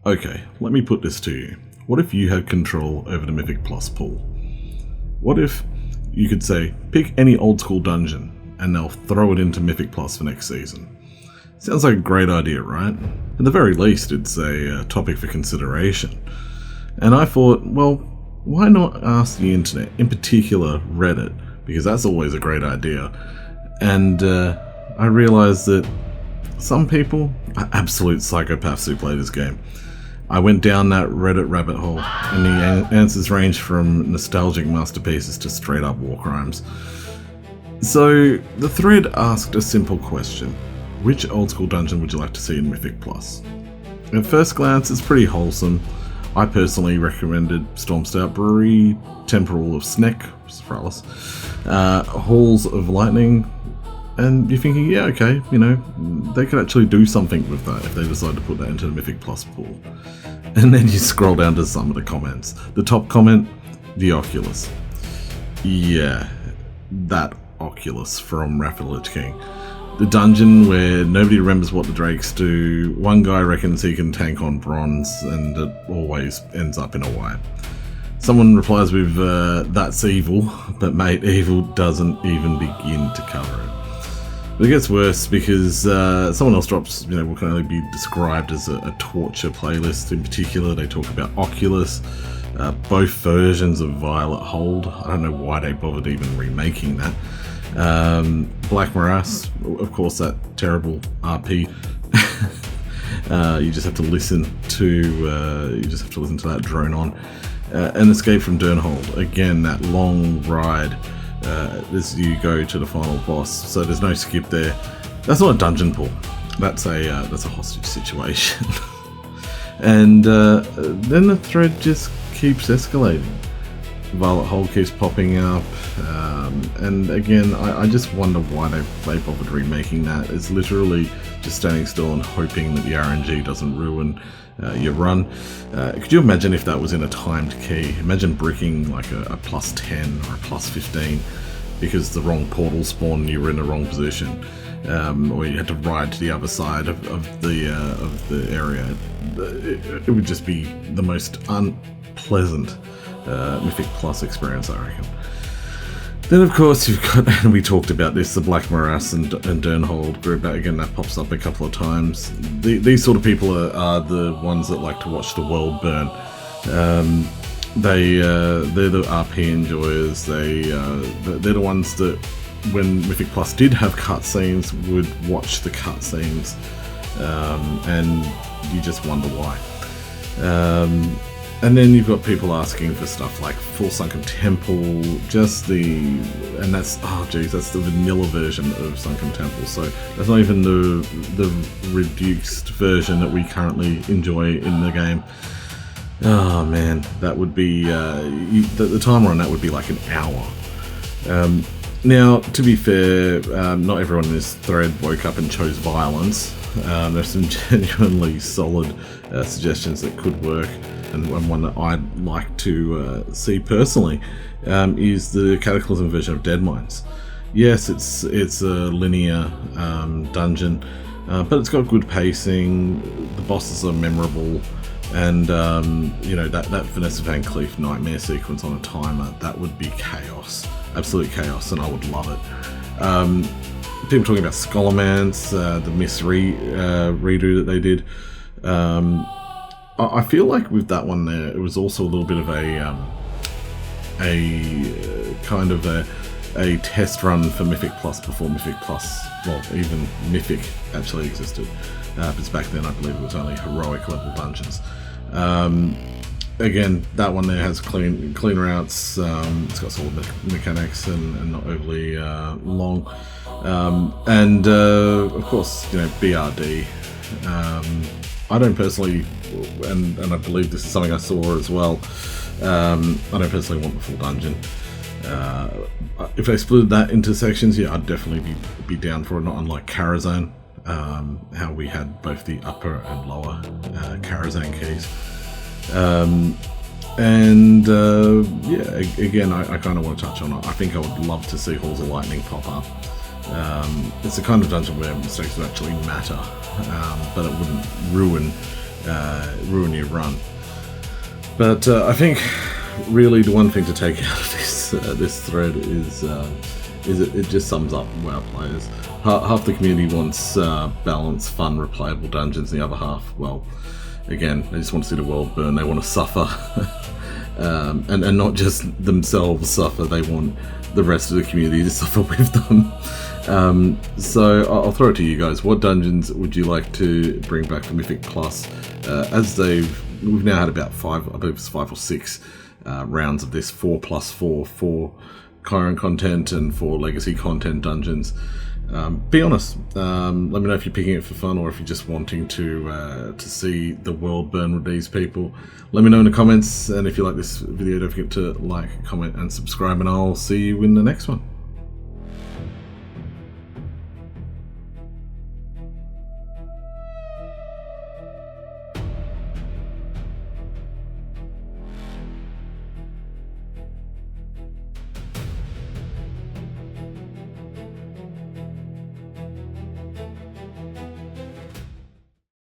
Okay, let me put this to you. What if you had control over the Mythic Plus pool? What if you could say, pick any old school dungeon, and they'll throw it into Mythic Plus for next season? Sounds like a great idea, right? At the very least, it's a topic for consideration. And I thought, well, why not ask the internet, in particular Reddit, because that's always a great idea. And I realized that some people are absolute psychopaths who play this game. I went down that Reddit rabbit hole, and the answers range from nostalgic masterpieces to straight up war crimes. So the thread asked a simple question: which old school dungeon would you like to see in Mythic Plus? At first glance, it's pretty wholesome. I personally recommended Stormstout Brewery, Temporal of Sneck, Halls of Lightning, and you're thinking, yeah, okay, you know, they could actually do something with that if they decide to put that into the Mythic Plus pool. And then you scroll down to some of the comments. The top comment, the Oculus. Yeah, that Oculus from Wrath of the Lich King. The dungeon where nobody remembers what the drakes do. One guy reckons he can tank on bronze, and it always ends up in a wipe. Someone replies with, that's evil, but mate, evil doesn't even begin to cover it. But it gets worse because someone else drops, what can only be described as a torture playlist. In particular, they talk about Oculus, both versions of Violet Hold. I don't know why they bothered even remaking that. Black Morass, of course, that terrible RP. You just have to listen to that drone on. And Escape from Durnhold, again, that long ride as you go to the final boss. So there's no skip there. That's not a dungeon pull. That's a hostage situation. And then the thread just keeps escalating. Violet Hole keeps popping up, and again, I just wonder why they bothered remaking that. It's literally just standing still and hoping that the RNG doesn't ruin your run. Could you imagine if that was in a timed key? Imagine bricking like a plus 10 or a plus 15 because the wrong portal spawned and you were in the wrong position, or you had to ride to the other side of the area. It would just be the most unpleasant Mythic Plus experience, I reckon. Then, of course, you've got, and we talked about this, the Black Morass and Durnhold group. Again, that pops up a couple of times. These sort of people are the ones that like to watch the world burn. They're the RP enjoyers. They're the ones that, when Mythic Plus did have cutscenes, would watch the cutscenes, and you just wonder why. And then you've got people asking for stuff like Full Sunken Temple, that's the vanilla version of Sunken Temple, so that's not even the reduced version that we currently enjoy in the game. Oh man, that would be, the timer on that would be like an hour. Now, to be fair, not everyone in this thread woke up and chose violence. There's some genuinely solid suggestions that could work. And one that I'd like to see personally is the Cataclysm version of Deadmines. Yes, it's a linear dungeon, but it's got good pacing. The bosses are memorable, and that Vanessa Van Cleef nightmare sequence on a timer, that would be chaos, absolute chaos, and I would love it. People talking about Scholarmance, the Miss redo that they did. I feel like with that one there, it was also a little bit of a test run for Mythic Plus before Mythic Plus, well, even Mythic actually existed. Because back then I believe it was only heroic level dungeons. Again, that one there has clean routes. It's got solid mechanics and not overly long. And of course, BRD. I don't personally, and I believe this is something I saw as well, I don't personally want the full dungeon. If they split that into sections, yeah, I'd definitely be down for it, not unlike Karazhan, how we had both the upper and lower Karazhan keys. Again, I kind of want to touch on it. I think I would love to see Halls of Lightning pop up. It's the kind of dungeon where mistakes would actually matter, but it wouldn't ruin ruin your run. But I think really the one thing to take out of this thread is it just sums up WoW players. Half the community wants balanced, fun, replayable dungeons. The other half, well, again, they just want to see the world burn. They want to suffer, and not just themselves suffer. They want the rest of the community to suffer with them. So I'll throw it to you guys. What dungeons would you like to bring back to Mythic Plus? We've now had about 5, I believe it's 5 or 6 rounds of this 4+4 for Chiron content and for legacy content dungeons. Be honest. Let me know if you're picking it for fun or if you're just wanting to see the world burn with these people. Let me know in the comments, and if you like this video, don't forget to like, comment, and subscribe, and I'll see you in the next one.